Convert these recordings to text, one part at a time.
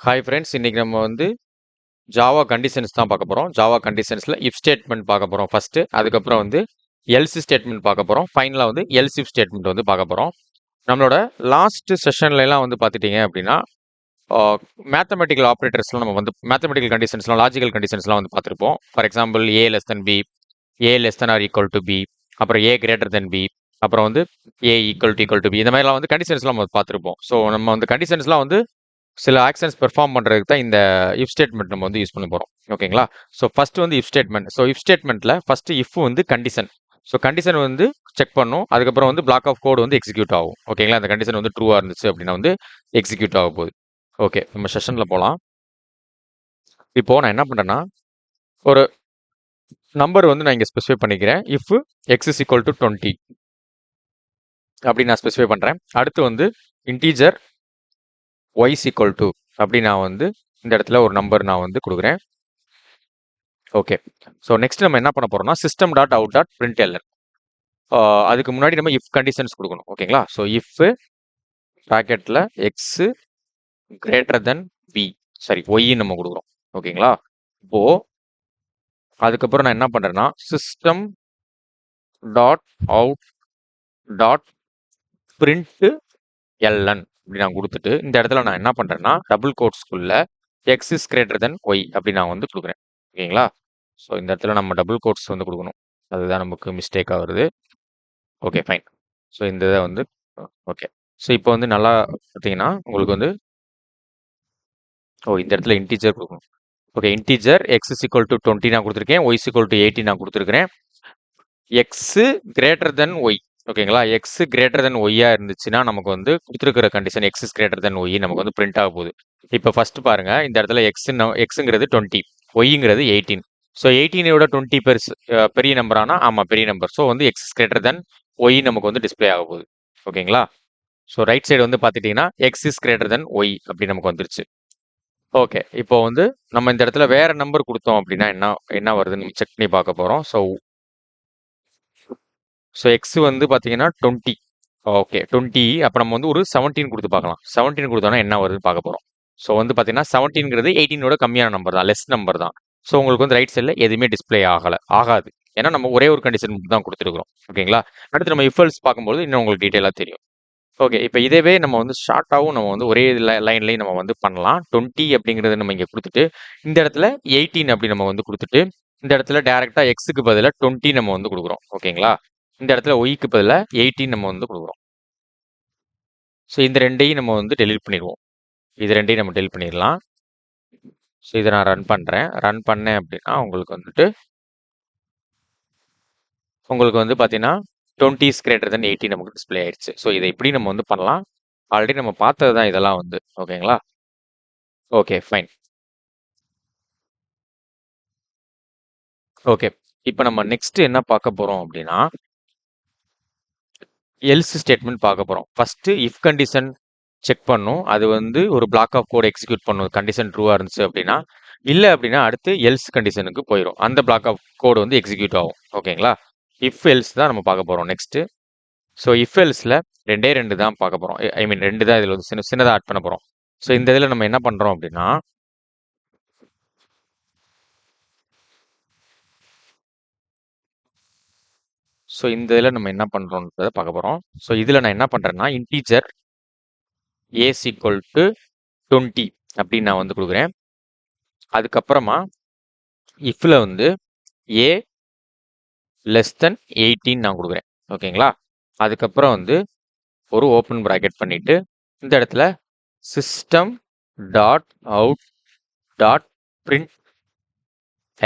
Hi friends, இன்னைக்கு நம்ம வந்து ஜாவா கண்டிஷன்ஸ் தான் பார்க்க போகிறோம். ஜாவா கண்டிஷன்ஸில் இஃப் ஸ்டேட்மெண்ட் பார்க்க போகிறோம் ஃபஸ்ட்டு. அதுக்கப்புறம் வந்து எல்ஸ் ஸ்டேட்மெண்ட் பார்க்க போகிறோம். ஃபைனலாக வந்து எல்ஸ் இஃப் ஸ்டேட்மெண்ட் வந்து பார்க்க போகிறோம். நம்மளோட லாஸ்ட் செஷன்லலாம் வந்து பார்த்துட்டீங்க அப்படின்னா மேத்தமெட்டிக்கல் ஆப்ரேட்டர்ஸ்லாம் நம்ம வந்து மேத்தமெட்டிக்கல் கண்டிஷன்ஸ்லாம் லாஜிக்கல் கண்டிஷன்ஸ்லாம் வந்து பார்த்துருப்போம். For example A less than B, A less than or equal to B, அப்புறம் ஏ கிரேட்டர் தென் பி, அப்புறம் வந்து ஏ ஈக்குவல் டு பி. இந்த மாதிரிலாம் வந்து கண்டிஷன்ஸ்லாம் நம்ம பார்த்துருப்போம். ஸோ நம்ம வந்து கண்டிஷன்ஸ்லாம் வந்து சில ஆக்ஷன்ஸ் பெர்ஃபார்ம் பண்ணுறதுக்கு தான் இந்த இஃப் ஸ்டேட்மெண்ட் நம்ம வந்து யூஸ் பண்ண போகிறோம். ஓகேங்களா? ஸோ ஃபர்ஸ்ட் வந்து இஃப் ஸ்டேட்மெண்ட். ஸோ இஃப் ஸ்டேட்மெண்ட்டில் ஃபர்ஸ்ட் இஃப் வந்து கண்டிஷன். ஸோ கண்டிஷன் வந்து செக் பண்ணும். அதுக்கப்புறம் வந்து பிளாக் ஆஃப் கோடு வந்து எக்ஸிக்யூட் ஆகும். ஓகேங்களா? அந்த கண்டிஷன் வந்து ட்ரூவாக இருந்துச்சு அப்படின்னா வந்து எக்ஸிக்யூட் ஆக போகுது. ஓகே, நம்ம செஷனில் போகலாம். இப்போ நான் என்ன பண்ணுறேன்னா, ஒரு நம்பர் வந்து நான் இங்கே ஸ்பெசிஃபை பண்ணிக்கிறேன். If X is equal to 20 அப்படி நான் ஸ்பெசிஃபை பண்ணுறேன். அடுத்து வந்து integer Y is equal to அப்படி நான் வந்து இந்த இடத்துல ஒரு நம்பர் நான் வந்து கொடுக்குறேன். ஓகே, ஸோ நெக்ஸ்ட் நம்ம என்ன பண்ண போறோம்னா system dot out dot println. அதுக்கு முன்னாடி நம்ம இஃப் கண்டிஷன்ஸ் கொடுக்கணும். ஓகேங்களா? ஸோ இஃப் ப்ராக்கெட்டில் எக்ஸ் கிரேட்டர் தென் பி, சரி ஒய்ன்னு நம்ம கொடுக்குறோம். ஓகேங்களா? இப்போ அதுக்கப்புறம் நான் என்ன பண்றேன்னா system dot out dot print LN அப்படி நான் கொடுத்துட்டு இந்த இடத்துல நான் என்ன பண்றேன்னா டபுள் கோட்ஸ்குள்ள x is greater than Y அப்படி நான் வந்து கொடுக்குறேன். ஓகேங்களா? ஸோ இந்த இடத்துல நம்ம டபுள் கோட்ஸ் வந்து கொடுக்கணும். அதுதான் நமக்கு மிஸ்டேக்காக வருது. Okay, fine. ஸோ இந்த இதை வந்து ஓகே. ஸோ இப்போ வந்து நல்லா பார்த்தீங்கன்னா உங்களுக்கு வந்து இந்த இடத்துல இன்டீஜர் கொடுக்கணும். Okay, integer X is equal to 20 நான் கொடுத்துருக்கேன், ஒய் இஸ் ஈக்குவல் டு 80 நான் கொடுத்துருக்கிறேன். X greater than y. ஓகேங்களா? எக்ஸ் கிரேட்டர் தென் ஒய்யா இருந்துச்சுன்னா நமக்கு வந்து கொடுத்துருக்கிற condition x is greater than y நமக்கு வந்து பிரிண்ட் ஆக போகுது. இப்போ ஃபர்ஸ்ட் பாருங்க, இந்த இடத்துல எக்ஸுங்கிறது 20, ஒய்ங்கிறது 18. ஸோ 18 20 பெரிய நம்பரானா ஆமாம் பெரிய நம்பர். ஸோ வந்து எக்ஸ் கிரேட்டர் தென் ஒய் நமக்கு வந்து டிஸ்பிளே ஆக போகுது. ஓகேங்களா? ஸோ ரைட் சைடு வந்து பார்த்துட்டிங்கன்னா X is greater than Y அப்படி நமக்கு வந்துருச்சு. ஓகே, இப்போ வந்து நம்ம இந்த இடத்துல வேற நம்பர் கொடுத்தோம் அப்படின்னா என்ன என்ன வருதுன்னு நம்ம செக் பண்ணி பார்க்க போகிறோம். ஸோ எக்ஸ் வந்து பார்த்தீங்கன்னா 20. ஓகே 20. அப்போ நம்ம வந்து ஒரு 17 கொடுத்து பார்க்கலாம். 17 கொடுத்தோன்னா என்ன வருதுன்னு பார்க்க போகிறோம். ஸோ வந்து பார்த்தீங்கன்னா 17ங்கிறது 18 கம்மியான நம்பர் தான், லெஸ் நம்பர் தான். ஸோ உங்களுக்கு வந்து ரைட் சைடில் எதுவுமே டிஸ்பிளே ஆகாது. ஏன்னா நம்ம ஒரே ஒரு கண்டிஷன் மட்டும் தான் கொடுத்துருக்குறோம். ஓகேங்களா? அடுத்து நம்ம இஃபல்ஸ் பார்க்கும்போது இன்னும் உங்களுக்கு டீட்டெயிலாக தெரியும். ஓகே, இப்போ இதவே நம்ம வந்து ஷார்ட்டாகவும் நம்ம வந்து ஒரே லைன்லையும் நம்ம வந்து பண்ணலாம். 20 அப்படிங்கிறத நம்ம இங்கே கொடுத்துட்டு இந்த இடத்துல 18 அப்படி நம்ம வந்து கொடுத்துட்டு இந்த இடத்துல டேரெக்டாக எக்ஸுக்கு பதிலாக 20 நம்ம வந்து கொடுக்குறோம். ஓகேங்களா? இந்த இடத்துல ஒய்க்கு பதிலாக 18 நம்ம வந்து கொடுக்குறோம். ஸோ இந்த ரெண்டையும் நம்ம வந்து டெலிட் பண்ணிடுவோம். இது ரெண்டையும் நம்ம டெலிட் பண்ணிடலாம். ஸோ இதை நான் ரன் பண்ணுறேன். ரன் பண்ணேன் அப்படின்னா உங்களுக்கு வந்து பார்த்தீங்கன்னா 20 இஸ் கிரேட்டர் தென் 18 நமக்கு டிஸ்பிளே ஆயிடுச்சு. ஸோ இதை இப்படி நம்ம வந்து பண்ணலாம். ஆல்ரெடி நம்ம பார்த்தது தான் இதெல்லாம் வந்து. ஓகேங்களா? Okay, fine. ஓகே, இப்போ நம்ம நெக்ஸ்ட் என்ன பார்க்க போறோம் அப்படின்னா எல்ஸ் ஸ்டேட்மெண்ட் பார்க்க போறோம். ஃபர்ஸ்ட் இஃப் கண்டிஷன் செக் பண்ணும். அது வந்து ஒரு பிளாக் ஆஃப் கோட் எக்ஸிக்யூட் பண்ணும். கண்டிஷன் ட்ரூவா இருந்துச்சு அப்படின்னா. இல்லை அப்படின்னா அடுத்து எல்ஸ் கண்டிஷனுக்கு போயிடும். அந்த பிளாக் ஆஃப் கோடு வந்து எக்ஸிக்யூட் ஆகும். ஓகேங்களா? இஃப் எல்ஸ் தான் நம்ம பார்க்க போறோம் நெக்ஸ்ட். ஸோ இஃப் எல்ஸ்ல ரெண்டு தான் பார்க்க போறோம். ஐ மீன் 2 தான் இதில் வந்து சின்னதாக ஆட் பண்ண போறோம். ஸோ இந்த இதில் நம்ம என்ன பண்றோம் அப்படின்னா இந்த இதில் நம்ம என்ன பண்றோம்ன்றதை பார்க்க போறோம். ஸோ இதில் நான் என்ன பண்றேன்னா இன்டீஜர் ஏ ஈக்குவல் டு 20 அப்படின்னு நான் வந்து கொடுக்குறேன். அதுக்கப்புறமா இஃப்ல வந்து ஏ லெஸ் தென் 18 நான் கொடுக்குறேன். ஓகேங்களா? அதுக்கப்புறம் வந்து ஒரு ஓப்பன் ப்ராக்கெட் பண்ணிட்டு இந்த இடத்துல system dot out dot print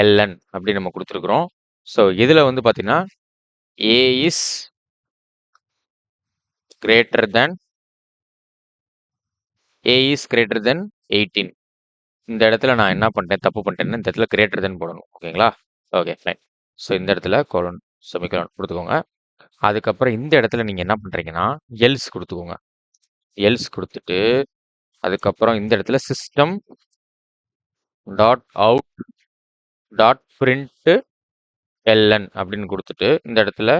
LN அப்படி நம்ம கொடுத்துருக்குறோம். ஸோ இதில் வந்து பார்த்தீங்கன்னா ஏ இஸ் கிரேட்டர் தென் 18. இந்த இடத்துல நான் என்ன பண்ணிட்டேன், தப்பு பண்ணிட்டேன்னா இந்த இடத்துல கிரேட்டர் தென் போடணும். ஓகேங்களா? Okay, fine. ஸோ இந்த இடத்துல கோலன் செமிகோலன் கொடுத்துக்கோங்க. அதுக்கப்புறம் இந்த இடத்துல நீங்கள் என்ன பண்ணுறீங்கன்னா எல்ஸ் கொடுத்துக்கோங்க. எல்ஸ் கொடுத்துட்டு அதுக்கப்புறம் இந்த இடத்துல system dot out dot print LN அப்படின்னு கொடுத்துட்டு இந்த இடத்துல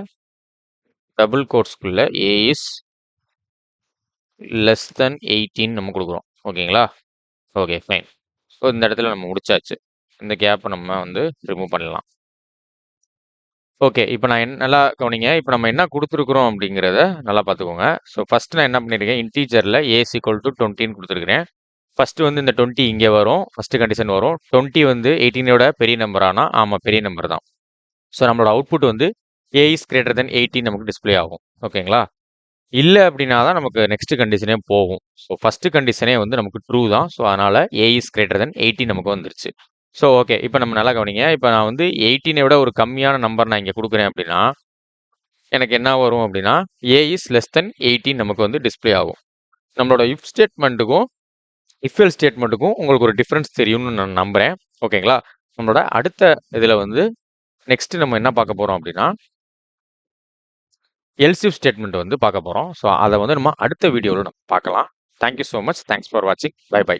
டபுள் கோட்ஸ்குள்ள ஏ இஸ் லெஸ் தென் 18 நம்ம கொடுக்குறோம். ஓகேங்களா? Okay fine. ஸோ இந்த இடத்துல நம்ம முடிச்சாச்சு. இந்த கேப்பை நம்ம வந்து ரிமூவ் பண்ணலாம். ஓகே. இப்ப நான் நல்லா கவனிங்க. இப்ப நம்ம என்ன குடுத்துருக்குறோம் அப்படிங்கிறத நல்லா பார்த்துக்கோங்க. ஸோ ஃபர்ஸ்ட் நான் என்ன பண்ணியிருக்கேன், இன்டிஜர்ல ஏ இஸ் ஈக்குவல் டூ 20ன்னு குடுத்துருக்கிறேன். ஃபர்ஸ்ட் வந்து இந்த 20 இங்க வரும். ஃபர்ஸ்ட் கண்டிஷன் வரும். 20 வந்து 18ஓட பெரிய நம்பரானா, ஆமா பெரிய நம்பர் தான். ஸோ நம்மளோட அவுட்புட் வந்து ஏ இஸ் கிரேட்டர் தென் 18 நமக்கு டிஸ்ப்ளே ஆகும். ஓகேங்களா? இல்ல அப்படின்னா தான் நமக்கு நெக்ஸ்ட் கண்டிஷனே போகும். ஸோ ஃபர்ஸ்ட் கண்டிஷனே வந்து நமக்கு ட்ரூ தான். ஸோ அதனால ஏ இஸ் கிரேட்டர் தென் 18 நமக்கு வந்துருச்சு. So okay. இப்ப நம்ம நல்லா கவனிங்க. இப்ப நான் வந்து 18 விட ஒரு கம்மியான நம்பர் நான் இங்க குடுக்குறேன் அப்படின்னா, எனக்கு என்ன வரும் அப்படின்னா, ஏ இஸ் லெஸ் தென் 18 நமக்கு வந்து டிஸ்ப்ளே ஆகும். நம்மளோட இஃப் ஸ்டேட்மெண்ட்டுக்கும், இஃப் எல்ஸ் ஸ்டேட்மெண்ட்டுக்கும் உங்களுக்கு ஒரு டிஃபரன்ஸ் தெரியும்னு நான் நம்புறேன். ஓகேங்களா? நம்மளோட அடுத்த இதுல வந்து நெக்ஸ்ட் நம்ம என்ன பார்க்க போறோம் அப்படின்னா, எல்ஸ் இஃப் ஸ்டேட்மெண்ட் வந்து பார்க்க போறோம். ஸோ அத வந்து நம்ம அடுத்த வீடியோல நம்ம பார்க்கலாம். Thank you so much. Thanks for வாட்சிங். Bye by.